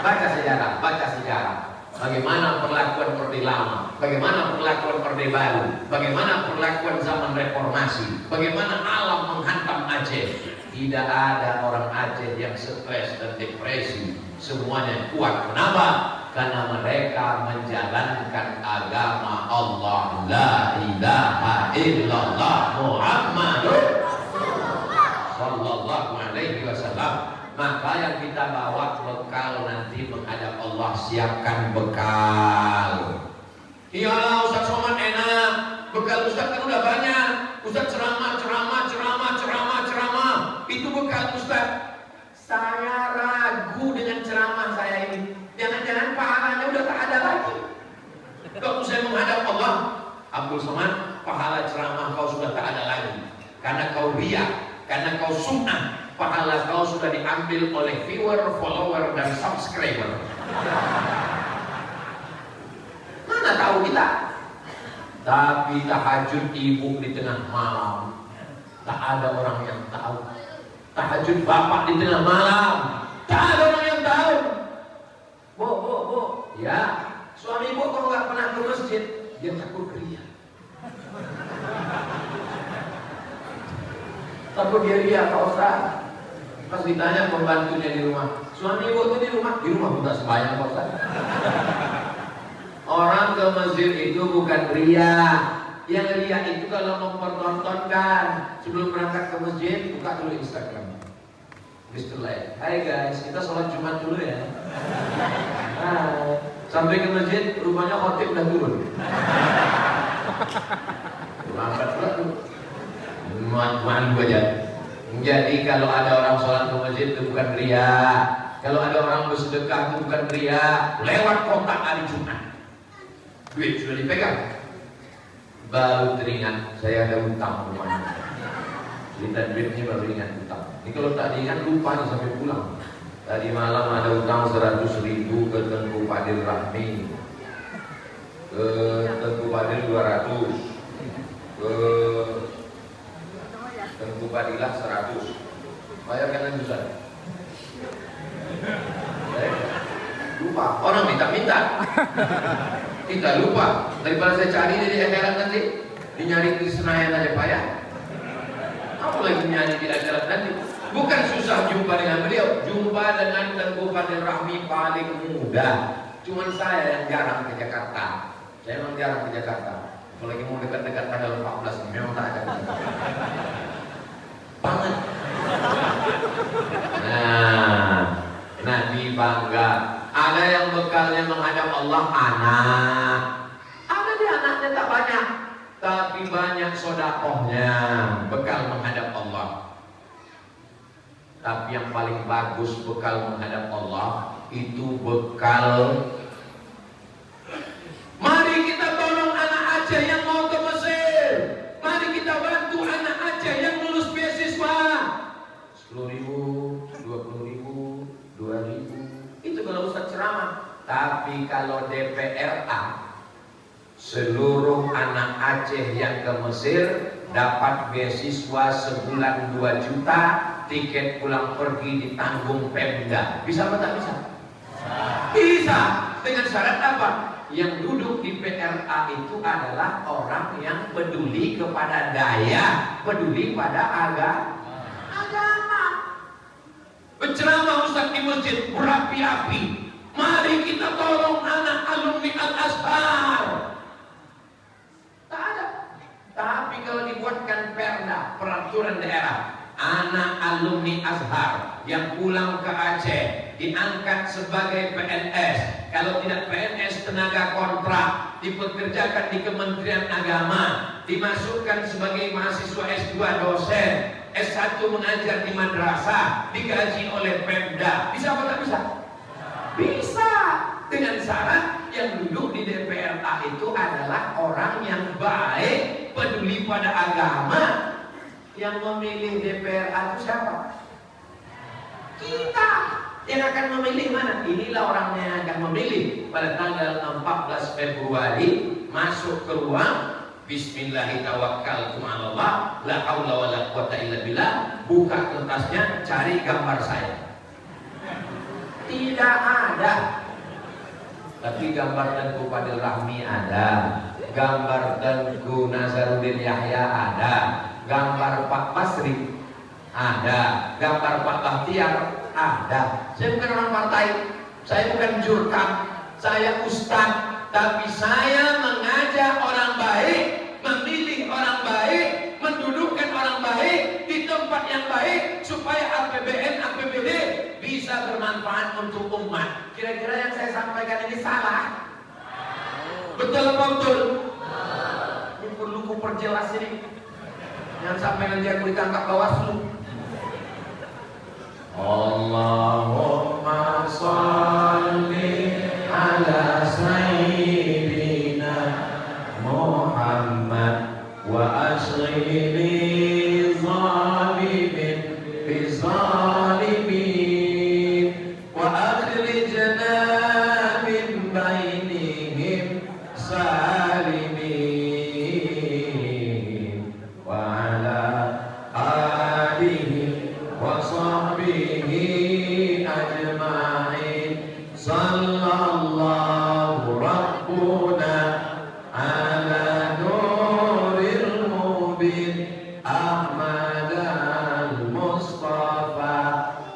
Speaker 2: Baca sejarah. Bagaimana perlakuan Orde Lama, bagaimana perlakuan Orde Baru, bagaimana perlakuan zaman reformasi, bagaimana alam menghantam Aceh. Tidak ada orang Aceh yang stres dan depresi, semuanya kuat. Kenapa? Karena mereka menjalankan agama Allah, la ilaha illallah Muhammadur sallallahu alaihi wasallam. Maka yang kita bawa bekal nanti menghadap Allah, siapkan bekal. Iyalah Ustaz Somad enak, bekal Ustaz kan udah banyak. Ustaz ceramah. Itu bekal Ustaz. Saya ragu dengan ceramah saya ini. Jangan-jangan pahalanya udah tak ada lagi. Kalau saya menghadap Allah, Abdul Somad, pahala ceramah kau sudah tak ada lagi. Karena kau riya, karena kau sum'ah. Pahala kau sudah diambil oleh viewer, follower, dan subscriber. Mana tahu kita? Tapi tahajud ibu di tengah malam, tak ada orang yang tahu. Tahajud bapak di tengah malam, tak ada orang yang tahu. Bu, ya, suami ibu kalau nggak pernah ke masjid, dia takut riya. Takut dia riya, Pak Ustaz. Pas ditanya pembantunya di rumah, suami ibu itu di rumah pun tak sembahyang Pak Ustaz. Orang ke masjid itu bukan riya. Yang riya itu kalau mempertontonkan. Sebelum berangkat ke masjid, buka dulu Instagram. Bismillah. Hai guys, kita sholat Jumat dulu ya. Hai. Sampai ke masjid, rupanya khotib udah turun. Berangkat pula tuh. Malu aja. Jadi kalau ada orang sholat ke masjid itu bukan riya. Kalau ada orang bersedekah itu bukan riya. Lewat kotak hari Jumat, duit sudah dipegang, baru teringat saya ada hutang rumahnya. Cerita duitnya baru ingat hutang. Ini kalau tak diingat lupa nih sampai pulang. Tadi malam ada hutang 100.000 ke Tengku Fadil Rahmi, ke Tengku Fadil 200, ke Tengku Fadilah 100. Bayarkan aja Ustaz. Lupa. Orang minta-minta. Kita lupa. Daripada saya cari di akhirat nanti, dinyari di Senayan aja payah. Apa lagi nyari di akhirat nanti? Bukan susah jumpa dengan beliau. Jumpa dengan Tengku Fadil Rahmi paling mudah. Cuman saya yang jarang ke Jakarta. Saya memang jarang ke Jakarta. Apalagi mau dekat-dekat tanggal 14 ini, memang tak ada banget. Nah, Nabi bangga. Ada yang bekalnya menghadap Allah anak. Ada di anaknya tak banyak, tapi banyak sodakohnya bekal menghadap Allah. Tapi yang paling bagus bekal menghadap Allah itu bekal. Mari kita tolong anak Aceh yang mau ke Mesir. Mari kita bantu anak Aceh yang lulus beasiswa. 10.000, 20.000, 2.000. Itu kalau Ustaz ceramah. Tapi kalau DPRA, seluruh anak Aceh yang ke Mesir dapat beasiswa sebulan 2 juta, tiket pulang pergi ditanggung Pemda. Bisa apa tak bisa? Bisa. Dengan syarat apa? Yang duduk di PRA itu adalah orang yang peduli kepada daya, peduli pada agama. Berceramah Ustaz di masjid berapi-api. Mari kita tolong anak alumni Al-Azhar. Tak ada. Tapi kalau dibuatkan perda, peraturan daerah, anak alumni Azhar yang pulang ke Aceh diangkat sebagai PNS. Kalau tidak PNS, tenaga kontrak, dipekerjakan di Kementerian Agama, dimasukkan sebagai mahasiswa S2 dosen, S1 mengajar di madrasah, digaji oleh Pemda. Bisa apa tak bisa? Bisa. Dengan syarat yang duduk di DPRA itu adalah orang yang baik, peduli pada agama. Yang memilih DPRA itu siapa? Kita. Yang akan memilih mana? Inilah orangnya yang akan memilih. Pada tanggal 14 Februari masuk ke ruang Bismillahirrahmanirrahim, la haula wala quwata illa billah. Buka kertasnya, cari gambar saya. Tidak ada. Tapi gambar Tengku Fadil Rahmi ada, gambar Tengku Nazaruddin Yahya ada, gambar Pak Basri ada, gambar Pak Bahtiar ada. Saya bukan orang partai, saya bukan jurkam, saya ustaz, tapi saya mengajak orang baik, memilih orang baik, mendudukkan orang baik di tempat yang baik supaya APBN, APBD bisa bermanfaat untuk umat. Kira-kira yang saya sampaikan ini salah? Betul apa betul? Ini perlu ku perjelas ini. Jangan sampai nanti aku ditangkap Bawaslu. Allahumma sholli ala sayyidina Muhammad wa ashghili zalimin bi zalimin wa akhrijna min bainihim salimin wa ala alihi wa sahbihi ajma'in. Sallallahu rabbuna ala nuril mubin Ahmad al-Mustafa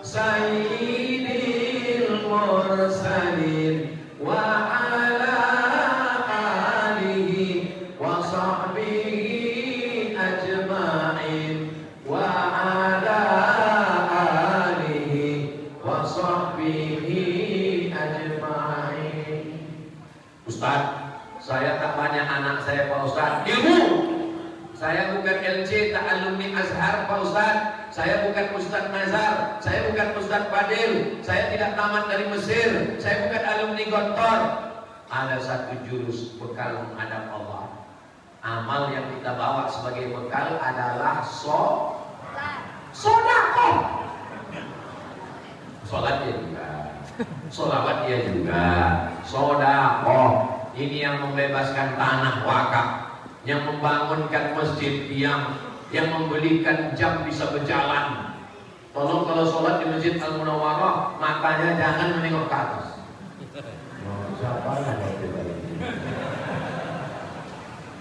Speaker 2: sayyidil mursalin wa ala alihi wa sahbihi ajma'in wa ala alihi wa sahbihi ajma'in. Ustaz, saya tak banyak anak saya Pak Ustaz. Ilmu. Saya bukan LC, tak alumni Azhar Pak Ustaz. Saya bukan Ustaz Nazar. Saya bukan Ustaz Fadil. Saya tidak tamat dari Mesir. Saya bukan alumni Gontor. Ada satu jurus bekal menghadap Allah. Amal yang kita bawa sebagai bekal adalah sodakoh. Sholat dia juga, sholawat dia juga, sodakoh. Ini yang membebaskan tanah wakaf, yang membangunkan masjid tiang, yang membelikan jam bisa berjalan. Tolong kalau sholat di Masjid Al-Munawwarah, matanya jangan menengok ke atas.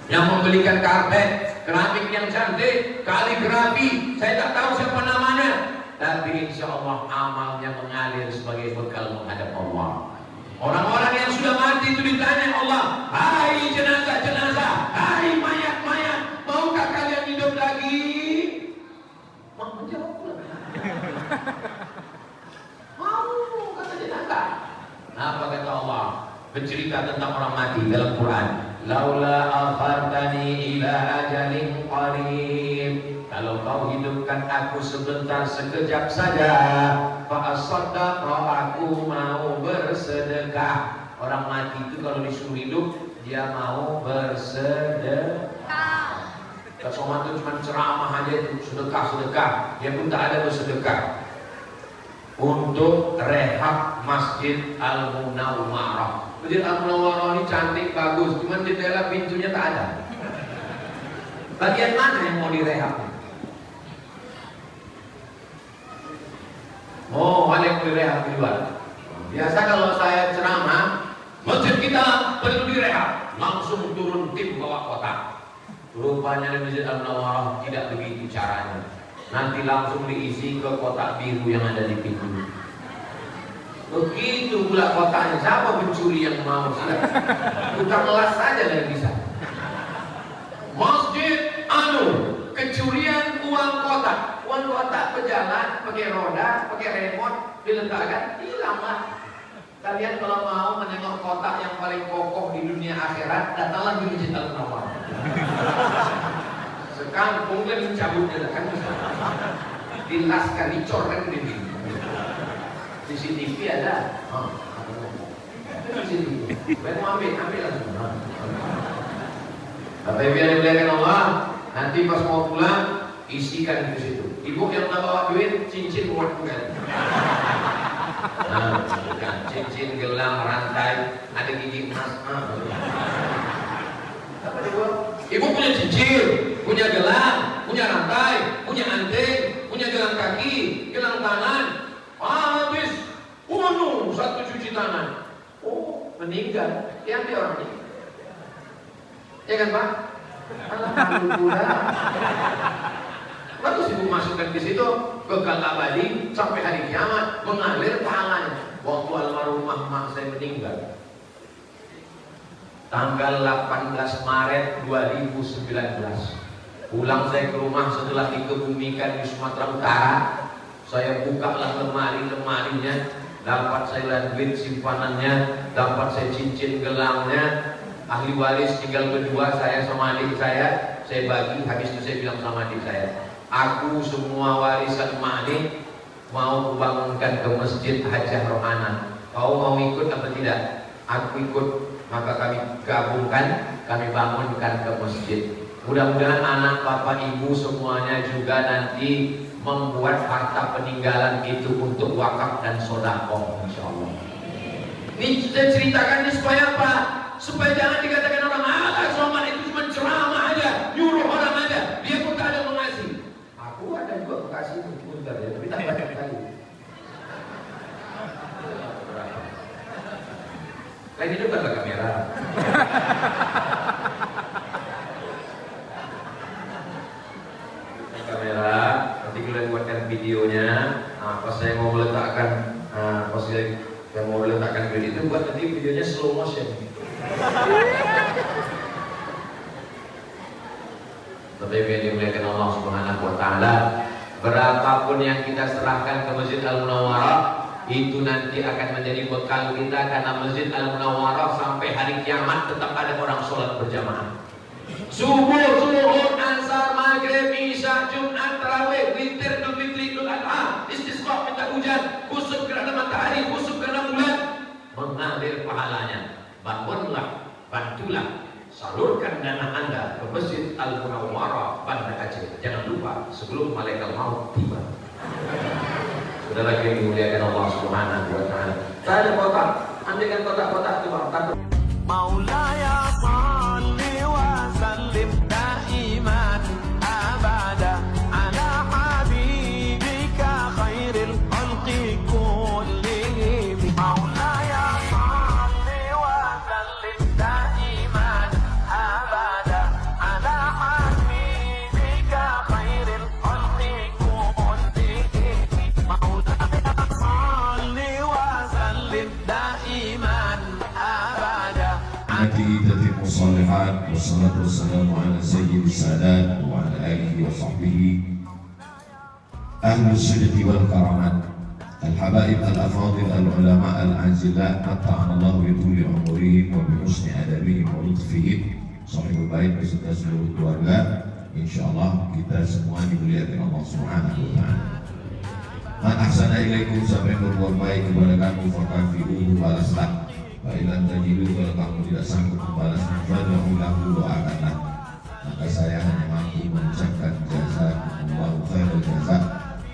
Speaker 2: Yang membelikan karpet, keramik yang cantik, kaligrafi, saya tak tahu siapa namanya, tapi insya Allah amalnya mengalir sebagai bekal menghadap Allah. Orang-orang yang sudah mati itu ditanya Allah, hai jenazah-jenazah, hai mayat-mayat, maukah kalian hidup lagi? Mau menjawab pula. Mau, kata jenazah. Apa Allah bercerita tentang orang mati dalam Quran. Laula akhartani ila ajalin qarib. Kalau kau hidupkan aku sebentar, sekejap saja, fa asaddaqa, aku mau bersedekah. Orang mati itu kalau disuruh hidup, dia mau bersedekah. Kak Somad itu cuma ceramah aja itu, sedekah. Dia pun tak ada bersedekah. Untuk rehab Masjid Al-Munawwarah. Masjid Al-Munawwarah ini cantik, bagus, cuman jendela pintunya tak ada. Bagian mana yang mau direhab? Oh, ada yang mau direhab di luar. Biasa kalau saya ceramah, masjid kita perlu direhab, langsung turun tim bawa kotak. Rupanya di Masjid Al-Munawwarah tidak begitu caranya. Nanti langsung diisi ke kotak biru yang ada di pintu. Begitu pula kotaknya. Siapa pencuri yang mau? Bukan melas saja yang bisa. Masjid kecurian uang kotak. Uang kotak pejalan, pakai roda, pakai remote, diletakkan, hilanglah. Kalian kalau mau menengok kotak yang paling kokoh di dunia akhirat, datanglah di Masjid Al-Munawwarah. Sekampung kan dicabutnya kan, dilaskan, dicor kan di sini. CCTV ada. CCTV. Baik mau ambil langsung. Bapak Ibu yang dimuliakan Allah, nanti pas mau pulang isikan di situ. Ibu yang tak bawa duit, cincin muat bukan. Cincin, gelang, rantai, ada gigi emas. Apa ibu? Ibu punya cincin, punya gelang, punya rantai, punya anting, punya gelang kaki, gelang tangan. Habis, satu cuci tangan. Oh, meninggal. Diambil orang ini. Ya kan Pak? Alhamdulillah. Lalu ibu masukkan di situ, kekal abadi sampai hari kiamat, mengalir pahalanya. Waktu almarhumah mak saya meninggal, tanggal 18 Maret 2019. Pulang saya ke rumah setelah dikebumikan di Sumatera Utara. Saya bukalah lemari-lemarinya, dapat saya duit simpanannya, dapat saya cincin gelangnya. Ahli waris tinggal berdua, saya sama adik saya bagi. Habis itu saya bilang sama adik saya, aku semua warisan Ma'adik mau bangunkan ke Masjid Hajah Rohana. Kau mau ikut apa tidak? Aku ikut. Maka kami gabungkan, kami bangunkan ke masjid. Mudah-mudahan anak bapak ibu semuanya juga nanti membuat harta peninggalan itu untuk wakaf dan sedekah, insyaallah. Ini saya ceritakan ini supaya apa? Supaya jangan dikatakan orang, Somad itu cuma ceramah aja, nyuruh orang aja, dia pun tak ada mengasih. Aku ada juga mengasih, bentar ya, tapi tak banyak kali. Ini depan lah kamera. Kamera, nanti kalian buatkan videonya. Pas saya mau meletakkan, video itu, buat nanti videonya slow motion. Tetapi yang dimuliakan Allah Subhanahu Wa Taala, berapapun yang kita serahkan ke Masjid Al-Munawwarah, itu nanti akan menjadi bekal kita, karena Masjid Al-Munawwarah sampai hari kiamat tetap ada orang sholat berjamaah. Subuh, zuhur, asar, maghrib, isya, Jumat, tarawih, witir, Idul Fitri, Idul Adha, istisqa, minta hujan, kusuf gerhana matahari, kusuf gerhana bulan, mengalir pahalanya. Bangunlah, bantulah, salurkan dana Anda ke Masjid Al-Munawwarah Banda Aceh. Jangan lupa sebelum malaikat maut tiba. Sudah lagi dimuliakan Allah Subhanahu Wa Taala. Saya ada kotak, ambilkan kotak-kotak itu Bang. Maulaya salli wa sallim daiman abada ala habibika khairil khalqi kullihim. Maulaya salli wa sallim daiman abada ala habibika khairil khalqi kullihim.
Speaker 3: تتم الصالحات والصلاة والسلام على سيد السادات وعلى آله وصحبه أهل السنة والكرامات. الحبائب الأفاضل العلماء الأعزاء متعنا الله بطول عمرهم وبحسن أدبهم ولطفهم صاحب البait beserta seluruh keluarga. Insyaallah kita semua dimuliakan Allah Subhanahu wa taala. Man ahsana ilaikum, siapa yang berbuat baik kepada kamu fakafiruhu, balaslah. Wa ilam tajidu, kalau kamu tidak sanggup membalasnya fad'u lahu, doakanlah. Maka saya hanya mampu mengucapkan jazakumullahu khairal jaza.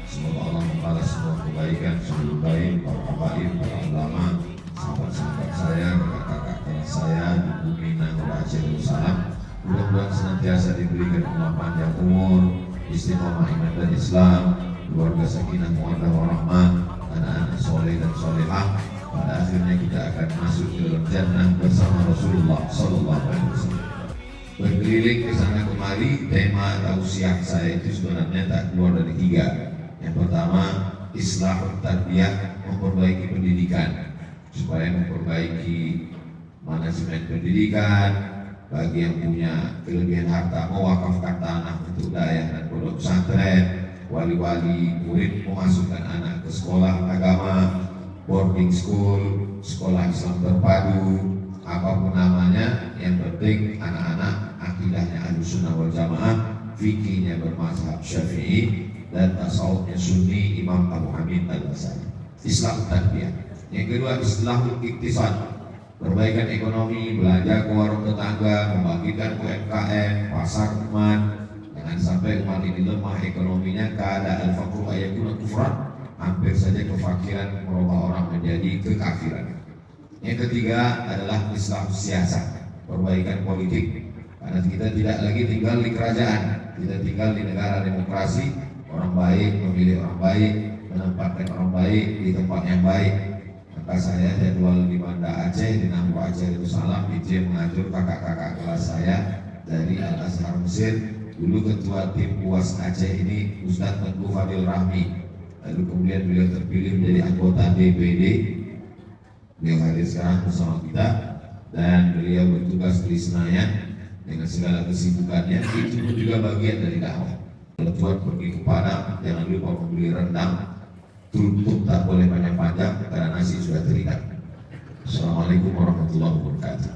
Speaker 3: Semoga Allah membalas semua kebaikan seluruh baik para habaib, para ulama, sahabat-sahabat saya, kakak-kakak kelas saya di bumi Nangor Aceh Darussalam. Mudah-mudahan senantiasa diberikan Allah panjang umur, istiqomah iman dan Islam, keluarga sakinah mawaddah warahmah, anak-anak soleh dan solehah. Pada akhirnya kita akan masuk ke dalam jannah bersama Rasulullah Sallallahu Alaihi Wasallam. Berkeliling ke sana kemari, tema tausiah saya itu sebenarnya tak keluar dari 3. Yang pertama, islahut tarbiyah, memperbaiki pendidikan supaya memperbaiki manajemen pendidikan. Bagi yang punya kelebihan harta, mewakafkan tanah untuk daerah dan pondok pesantren. Wali-wali murid memasukkan anak ke sekolah agama, boarding school, sekolah Islam terpadu, apapun namanya. Yang penting anak-anak akidahnya Ahlussunnah wal Jamaah, fikihnya bermazhab Syafi'i, dan tasawufnya Sunni Imam Abu Hamid Al-Ghazali. Islam tarbiyah. Yang kedua, islahul iktisad, perbaikan ekonomi, belanja ke warung tetangga, membagikan UMKM, pasar teman. Jangan sampai umat ini lemah ekonominya, keadaan al-faqru ayakuna kufran, hampir saja kefakiran merubah orang menjadi kekafiran. Yang ketiga adalah islah siasat, perbaikan politik. Karena kita tidak lagi tinggal di kerajaan, kita tinggal di negara demokrasi. Orang baik memilih orang baik, menempatkan orang baik di tempat yang baik. Maka saya jadwal di Banda Aceh, di Nangor Aceh Darussalam, izin mengajar kakak-kakak kelas saya dari Al-Azhar Mesir. Dulu ketua tim UAS Aceh ini Ustadz Tengku Fadil Rahmi. Lalu kemudian beliau terpilih menjadi anggota DPD. Beliau hadir sekarang bersama kita dan beliau bertugas di Senayan dengan segala kesibukannya. Itu pun juga bagian dari dakwah. Kalau Tuhan pergi ke Padang, jangan lupa membeli rendang. Tutup tak boleh panjang-panjang karena nasi sudah terikat. Assalamualaikum warahmatullahi wabarakatuh.